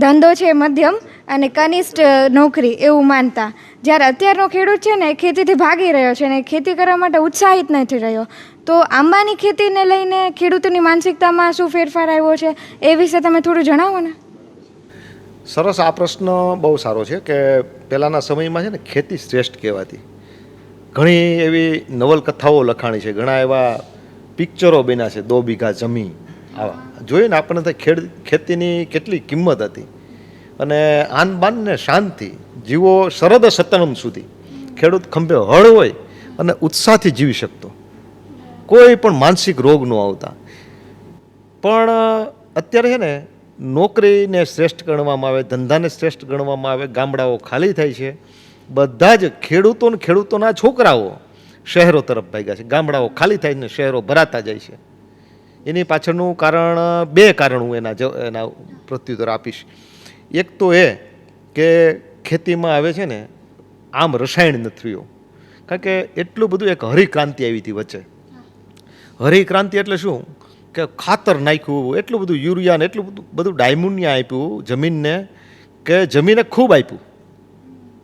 ધંધો છે મધ્યમ અને કનિષ્ઠ નોકરી એવું માનતા. જ્યારે અત્યારનો ખેડૂત છે ને એ ખેતીથી ભાગી રહ્યો છે અને ખેતી કરવા માટે ઉત્સાહિત નથી રહ્યો. તો આંબાની ખેતીને લઈને ખેડૂતોની માનસિકતામાં શું ફેરફાર આવ્યો છે એ વિશે તમે થોડું જણાવો ને. સરસ, આ પ્રશ્ન બહુ સારો છે કે પહેલાંના સમયમાં છે ને ખેતી શ્રેષ્ઠ કહેવાતી. ઘણી એવી નવલકથાઓ લખાણી છે, ઘણા એવા પિક્ચરો બન્યા છે. 2 વીઘા જમીન આવા જોઈએ ને આપણને ખેતીની કેટલી કિંમત હતી. અને આન બાન ને શાંતિ જીવો શરદ સતનમ સુધી ખેડૂત ખંભે હળ હોય અને ઉત્સાહથી જીવી શકતો, કોઈ પણ માનસિક રોગ ન આવતા. પણ અત્યારે છે ને નોકરીને શ્રેષ્ઠ ગણવામાં આવે, ધંધાને શ્રેષ્ઠ ગણવામાં આવે, ગામડાઓ ખાલી થાય છે, બધા જ ખેડૂતોના છોકરાઓ શહેરો તરફ ભાગ્યા છે. ગામડાઓ ખાલી થઈને શહેરો ભરાતા જાય છે. એની પાછળનું કારણ 2 કારણ હું એના પ્રત્યુત્તર આપીશ. એક તો એ કે ખેતીમાં આવે છે ને આમ રસાયણ નથી રહ્યો, કારણ કે એટલું બધું એક હરિક્રાંતિ આવી હતી વચ્ચે. હરિક્રાંતિ એટલે શું કે ખાતર નાખ્યું, એટલું બધું યુરિયા ને એટલું બધું ડાયમોનિયા આપ્યું જમીનને, કે જમીને ખૂબ આપ્યું,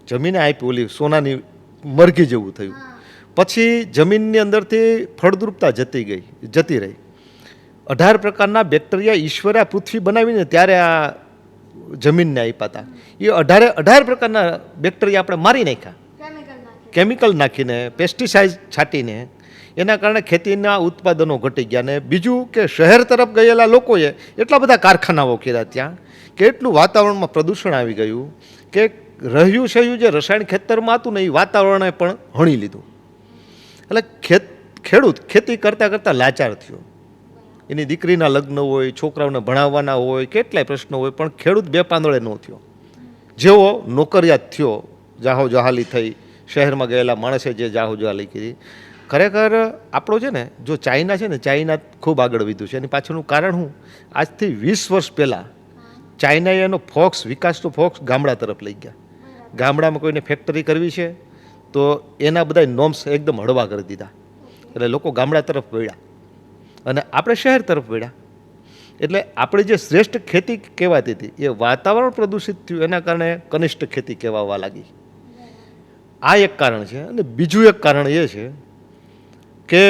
જમીને આપ્યું, ઓલી સોનાની મરઘી જેવું થયું. પછી જમીનની અંદરથી ફળદ્રુપતા જતી રહી. 18 પ્રકારના બેક્ટેરિયા ઈશ્વરે આ પૃથ્વી બનાવીને ત્યારે આ જમીનને આપ્યા હતા. એ 18 પ્રકારના બેક્ટેરિયા આપણે મારી નાખ્યા કેમિકલ નાખીને, પેસ્ટિસાઇડ છાંટીને. એના કારણે ખેતીના ઉત્પાદનો ઘટી ગયા. ને બીજું કે શહેર તરફ ગયેલા લોકોએ એટલા બધા કારખાનાઓ કર્યા ત્યાં કે એટલું વાતાવરણમાં પ્રદૂષણ આવી ગયું કે રહ્યું જે રસાયણ ખેતરમાં હતું ને એ વાતાવરણે પણ હણી લીધું. એટલે ખેડૂત ખેતી કરતાં કરતાં લાચાર થયો. એની દીકરીના લગ્ન હોય, છોકરાઓને ભણાવવાના હોય, કેટલાય પ્રશ્નો હોય, પણ ખેડૂત બે પાંદડે ન થયો. જેવો નોકરિયાત થયો, જાહો જહાલી થઈ, શહેરમાં ગયેલા માણસે જે જાહો જહાલી કરી. ખરેખર આપણો છે ને જો ચાઇના ખૂબ આગળ વધ્યું છે. એની પાછળનું કારણ શું, આજથી 20 વર્ષ પહેલાં ચાઇનાએ એનો વિકાસનો ફોક્સ ગામડા તરફ લઈ ગયા. ગામડામાં કોઈને ફેક્ટરી કરવી છે તો એના બધા નોર્મ્સ એકદમ હળવા કરી દીધા. એટલે લોકો ગામડા તરફ વળ્યા અને આપણે શહેર તરફ વળ્યા. એટલે આપણે જે શ્રેષ્ઠ ખેતી કહેવાતી હતી એ વાતાવરણ પ્રદૂષિત થયું, એના કારણે કનિષ્ઠ ખેતી કહેવાવા લાગી. આ એક કારણ છે. અને બીજું એક કારણ એ છે કે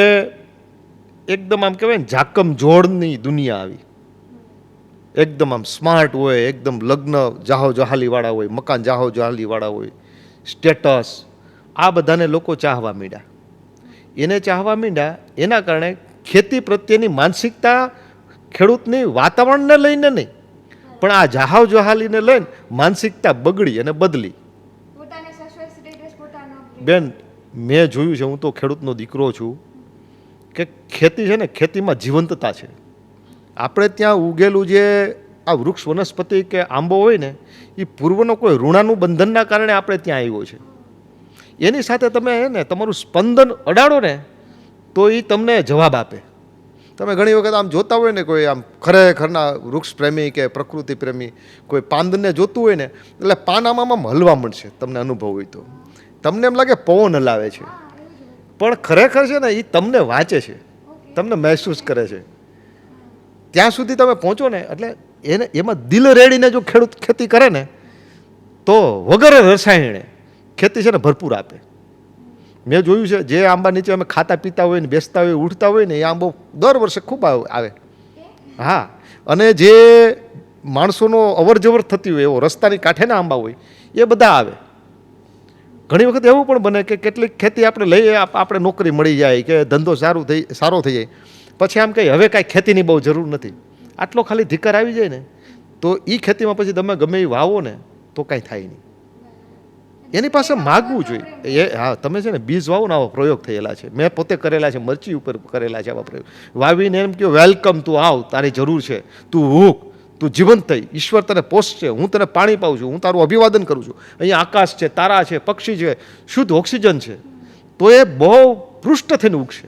એકદમ આમ કહેવાય ને ઝાકમ જોડની દુનિયા આવી. એકદમ આમ સ્માર્ટ હોય, એકદમ લગ્ન જાહો જહાલીવાળા હોય, મકાન જાહો જહાલીવાળા હોય, સ્ટેટસ, આ બધાને લોકો ચાહવા માંડ્યા. એને ચાહવા માંડ્યા એના કારણે ખેતી પ્રત્યેની માનસિકતા ખેડૂતની વાતાવરણને લઈને નહીં, પણ આ જાહો જહાલીને લઈને માનસિકતા બગડી અને બદલી. બેન, મેં જોયું છે, હું તો ખેડૂતનો દીકરો છું, કે ખેતી છે ને, ખેતીમાં જીવંતતા છે. આપણે ત્યાં ઉગેલું જે આ વૃક્ષ વનસ્પતિ કે આંબો હોય ને, એ પૂર્વનો કોઈ ઋણાનું બંધનના કારણે આપણે ત્યાં આવ્યો છે. એની સાથે તમે ને તમારું સ્પંદન અડાડો ને તો એ તમને જવાબ આપે. તમે ઘણી વખત આમ જોતા હોય ને, કોઈ આમ ખરેખરના વૃક્ષ પ્રેમી કે પ્રકૃતિ પ્રેમી કોઈ પાંદને જોતું હોય ને, એટલે પાન આમ હલવા મળશે. તમને અનુભવ હોય તો તમને એમ લાગે પવન હલાવે છે, પણ ખરેખર છે ને એ તમને વાંચે છે, તમને મહેસૂસ કરે છે. ત્યાં સુધી તમે પહોંચો ને, એટલે એમાં દિલ રેડીને જો ખેડૂત ખેતી કરે ને તો વગર રસાયણે ખેતી છે ને ભરપૂર આપે. મેં જોયું છે, જે આંબા નીચે અમે ખાતા પીતા હોય ને, બેસતા હોય, ઉઠતા હોય ને, એ આંબો દર વર્ષે ખૂબ આવે. હા, અને જે માણસોનો અવર જવર થતી હોય એવો રસ્તાની કાંઠેના આંબા હોય એ બધા આવે. ઘણી વખત એવું પણ બને કે કેટલીક ખેતી આપણે લઈએ, આપણે નોકરી મળી જાય કે ધંધો સારો થઈ જાય, પછી આમ કંઈ હવે કાંઈ ખેતીની બહુ જરૂર નથી, આટલો ખાલી ધિક્કાર આવી જાય ને તો એ ખેતીમાં પછી તમે ગમે એ વાવો ને તો કાંઈ થાય નહીં. એની પાસે માગવું જોઈએ. હા, તમે છે ને બીજ વાવો ને, આવા પ્રયોગ થયેલા છે, મેં પોતે કરેલા છે, મરચી ઉપર કરેલા છે આવા પ્રયોગ. વાવીને એમ કહો, વેલકમ, તું આવ, તારી જરૂર છે, તું હૂક, તું જીવંત થઈ, ઈશ્વર તને પોષશે, હું તને પાણી પાઉં છું, હું તારું અભિવાદન કરું છું, અહીંયા આકાશ છે, તારા છે, પક્ષી છે, શુદ્ધ ઓક્સિજન છે, તો એ બહુ પૃષ્ઠ થઈને ઉગશે.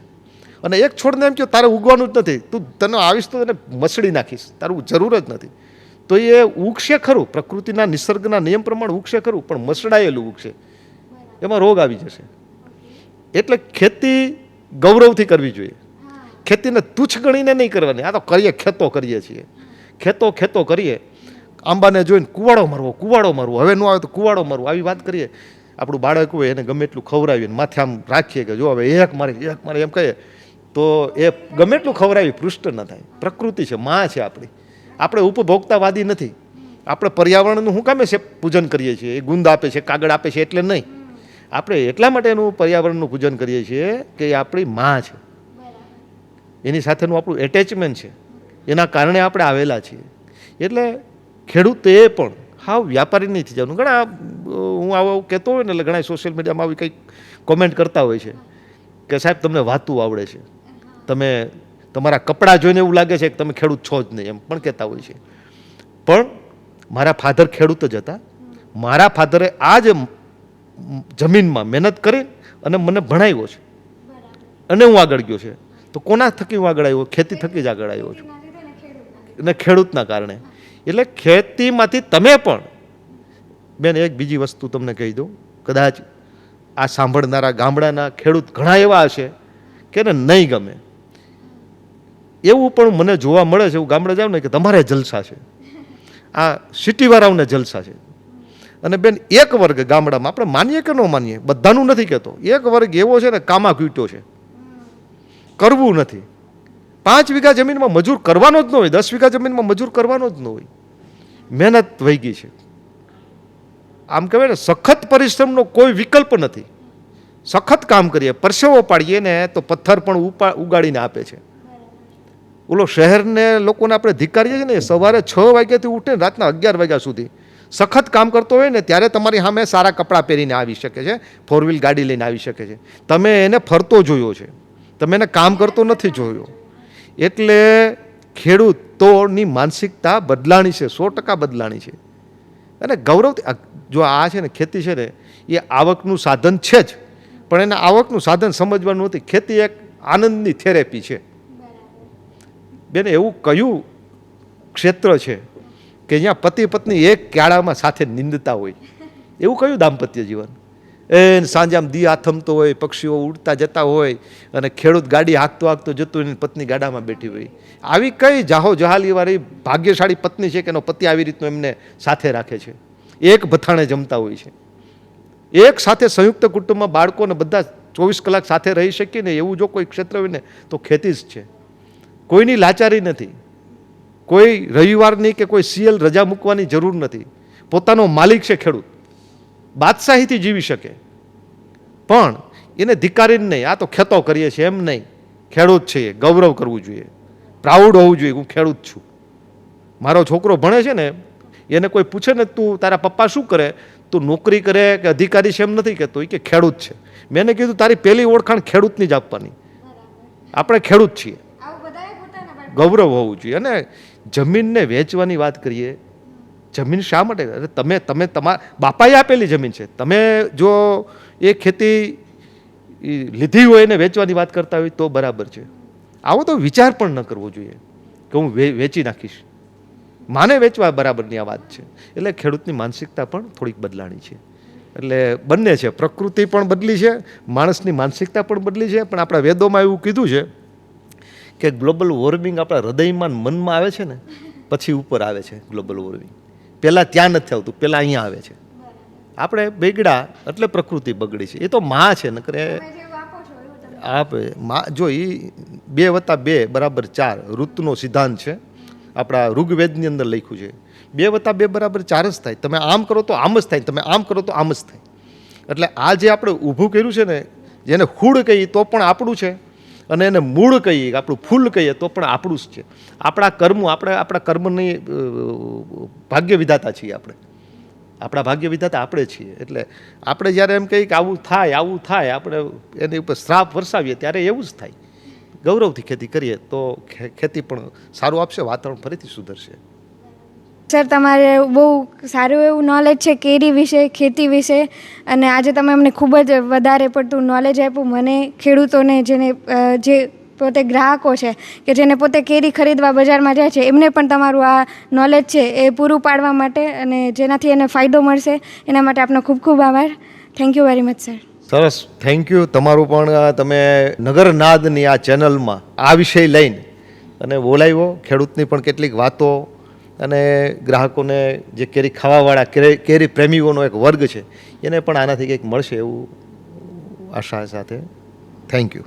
અને એક છોડને એમ કહો તારે ઉગવાનું જ નથી, તું તને આવીશ તો તને મસળી નાખીશ, તારું જરૂર જ નથી, તો એ ઉગશે ખરું, પ્રકૃતિના નિસર્ગના નિયમ પ્રમાણે ઉગશે ખરું, પણ મસળાયેલું ઉગશે, એમાં રોગ આવી જશે. એટલે ખેતી ગૌરવથી કરવી જોઈએ. ખેતીને તુચ્છ ગણીને નહીં કરવાની. આ તો ખેતો કરીએ છીએ, ખેતો કરીએ, આંબાને જોઈને કુવાડો મારવો, હવે ન આવે તો કુવાડો મારવો, આવી વાત કરીએ. આપણું બાળક હોય એને ગમે એટલું ખવડાવીને માથે આમ રાખીએ કે જો હવે એક મારે એમ કહીએ તો એ ગમે એટલું ખવડાવી પૃષ્ઠ ન થાય. પ્રકૃતિ છે, માં છે આપણી. આપણે ઉપભોક્તાવાદી નથી. આપણે પર્યાવરણનું શું કામે છે પૂજન કરીએ છીએ, એ ગુંદ આપે છે, કાગળ આપે છે એટલે નહીં. આપણે એટલા માટે એનું પર્યાવરણનું પૂજન કરીએ છીએ કે એ આપણી માં છે, એની સાથેનું આપણું એટેચમેન્ટ છે, એના કારણે આપણે આવેલા છીએ. એટલે ખેડૂતે પણ હાવ વ્યાપારી નહીં થઈ જવાનું. ઘણા હું આવું કહેતો હોય ને, એટલે ઘણા સોશિયલ મીડિયામાં આવી કંઈક કોમેન્ટ કરતા હોય છે કે સાહેબ તમને વાતું આવડે છે, તમે તમારા કપડાં જોઈને એવું લાગે છે કે તમે ખેડૂત છો જ નહીં, એમ પણ કહેતા હોય છે. પણ મારા ફાધર ખેડૂત જ હતા. મારા ફાધરે આ જ જમીનમાં મહેનત કરી અને મને ભણાવ્યો છે અને હું આગળ ગયો છે. તો કોના થકી હું આગળ આવ્યો? ખેતી થકી જ આગળ આવ્યો છું, અને ખેડૂતના કારણે. એટલે ખેતીમાંથી તમે પણ બેન, એક બીજી વસ્તુ તમને કહી દઉં, કદાચ આ સાંભળનારા ગામડાના ખેડૂત ઘણા એવા હશે કે એને નહીં ગમે. એવું પણ મને જોવા મળે છે, હું ગામડે જાઉં ને, કે તમારે જલસા છે, આ સિટીવાળાઓને જલસા છે. અને બેન, એક વર્ગ ગામડામાં, આપણે માનીએ કે ન માનીએ, બધાનું નથી કહેતો, એક વર્ગ એવો છે ને, કામા કૂટ્યો છે, કરવું નથી. 5 વીઘા જમીનમાં મજૂર કરવાનો જ ન હોય, 10 વીઘા જમીનમાં મજૂર કરવાનો જ ન હોય, મહેનત વહી ગઈ છે. આમ કહેવાય ને, સખત પરિશ્રમનો કોઈ વિકલ્પ નથી. સખત કામ કરીએ, પરસેવો પાડીએ ને, તો પથ્થર પણ ઉગાડીને આપે છે. ઓલો શહેરને લોકોને આપણે ધિક્કારીએ છીએ ને, સવારે 6 વાગ્યાથી ઉઠે ને રાતના 11 વાગ્યા સુધી સખત કામ કરતો હોય ને, ત્યારે તમારી સામે સારા કપડાં પહેરીને આવી શકે છે, 4 વ્હીલ ગાડી લઈને આવી શકે છે. તમે એને ફરતો જોયો છે, તમે એને કામ કરતો નથી જોયો. એટલે ખેડૂતોની માનસિકતા બદલાણી છે, 100% બદલાણી છે. અને ગૌરવ, જો આ છે ને ખેતી છે ને, એ આવકનું સાધન છે જ, પણ એને આવકનું સાધન સમજવાનું નથી. ખેતી એક આનંદની થેરેપી છે. બેન, એવું કયું ક્ષેત્ર છે કે જ્યાં પતિ પત્ની એક ક્યાળામાં સાથે નિંદતા હોય? એવું કયું દાંપત્ય જીવન? એ સાંજે આમ દી આથમતો હોય, પક્ષીઓ ઉડતા જતા હોય, અને ખેડૂત ગાડી હાંકતો હાંકતો જતું હોય, પત્ની ગાડામાં બેઠી હોય. આવી કઈ જાહો જહાલીવાળી ભાગ્યશાળી પત્ની છે કે એનો પતિ આવી રીતનું એમને સાથે રાખે છે, એક ભથાણે જમતા હોય છે, એક સાથે સંયુક્ત કુટુંબમાં બાળકોને બધા 24 કલાક સાથે રહી શકીએ ને, એવું જો કોઈ ક્ષેત્ર હોય ને, તો ખેતી જ છે. કોઈની લાચારી નથી, કોઈ રવિવારની કે કોઈ સીએલ રજા મૂકવાની જરૂર નથી. પોતાનો માલિક છે ખેડૂત, બાદશાહીથી જીવી શકે. પણ એને ધિક્કારીને નહીં, આ તો ખેતો કરીએ છીએ એમ નહીં. ખેડૂત છે, એ ગૌરવ કરવું જોઈએ, પ્રાઉડ હોવું જોઈએ, હું ખેડૂત છું. મારો છોકરો ભણે છે ને, એને કોઈ પૂછે ને, તું તારા પપ્પા શું કરે, તું નોકરી કરે કે અધિકારી છે, એમ નથી કહેતો, એ કે ખેડૂત છે. મેં એને કીધું, તારી પહેલી ઓળખાણ ખેડૂતની જ આપવાની. આપણે ખેડૂત છીએ, ગૌરવ હોવું જોઈએ. અને જમીનને વેચવાની વાત કરીએ, જમીન શા માટે? અરે તમે તમારા બાપાએ આપેલી જમીન છે, તમે જો એ ખેતી લીધી હોય એને વેચવાની વાત કરતા હોય તો બરાબર છે. આવો તો વિચાર પણ ન કરવો જોઈએ કે હું વેચી નાખીશ. માને વેચવા બરાબરની આ વાત છે. એટલે ખેડૂતની માનસિકતા પણ થોડીક બદલાણી છે. એટલે બંને છે, પ્રકૃતિ પણ બદલી છે, માણસની માનસિકતા પણ બદલી છે. પણ આપણા વેદોમાં એવું કીધું છે કે ગ્લોબલ વોર્મિંગ આપણા હૃદયમાં મનમાં આવે છે ને, પછી ઉપર આવે છે ગ્લોબલ વોર્મિંગ. પહેલાં ત્યાં નથી આવતું, પહેલાં અહીંયા આવે છે. આપણે બગડ્યા એટલે પ્રકૃતિ બગડી છે. એ તો માં છે, નકરે આપે માં. જો એ 2+2 = 4 ઋતુનો સિદ્ધાંત છે, આપણા ઋગ્વેદની અંદર લખ્યું છે. 2+2 = 4 જ થાય. તમે આમ કરો તો આમ જ થાય, તમે આમ કરો તો આમ જ થાય. એટલે આ જે આપણે ઊભું કર્યું છે ને, જેને હુડ કહીએ તો પણ આપણું છે, અને એને મૂળ કહીએ, આપણું ફૂલ કહીએ તો પણ આપણું જ છે. આપણા કર્મો, આપણે આપણા કર્મની ભાગ્ય વિધાતા છીએ. આપણા ભાગ્ય વિધાતા આપણે છીએ. એટલે આપણે જ્યારે એમ કહીએ કે આવું થાય, આપણે એની ઉપર શ્રાપ વરસાવીએ, ત્યારે એવું જ થાય. ગૌરવથી ખેતી કરીએ તો ખેતી પણ સારું આપશે, વાતાવરણ ફરીથી સુધરશે. સર, તમારે બહુ સારું એવું નોલેજ છે કેરી વિશે, ખેતી વિશે, અને આજે તમે અમને ખૂબ જ વધારે પડતું નોલેજ આપ્યું મને, ખેડૂતોને, જે પોતે ગ્રાહકો છે કે જેને પોતે કેરી ખરીદવા બજારમાં જાય છે, એમને પણ તમારું આ નોલેજ છે એ પૂરું પાડવા માટે, અને જેનાથી એને ફાયદો મળશે, એના માટે આપનો ખૂબ ખૂબ આભાર. Thank you very much sir. સરસ, થેન્ક યુ. તમારું પણ તમે નગરનાદની આ ચેનલમાં આ વિષય લઈને અને બોલાવ્યો. ખેડૂતની પણ કેટલીક વાતો, અને ગ્રાહકોને, જે કેરી ખાવાવાળા કેરી પ્રેમીઓનો એક વર્ગ છે, એને પણ આનાથી કંઈક મળશે એવું આશા સાથે. Thank you.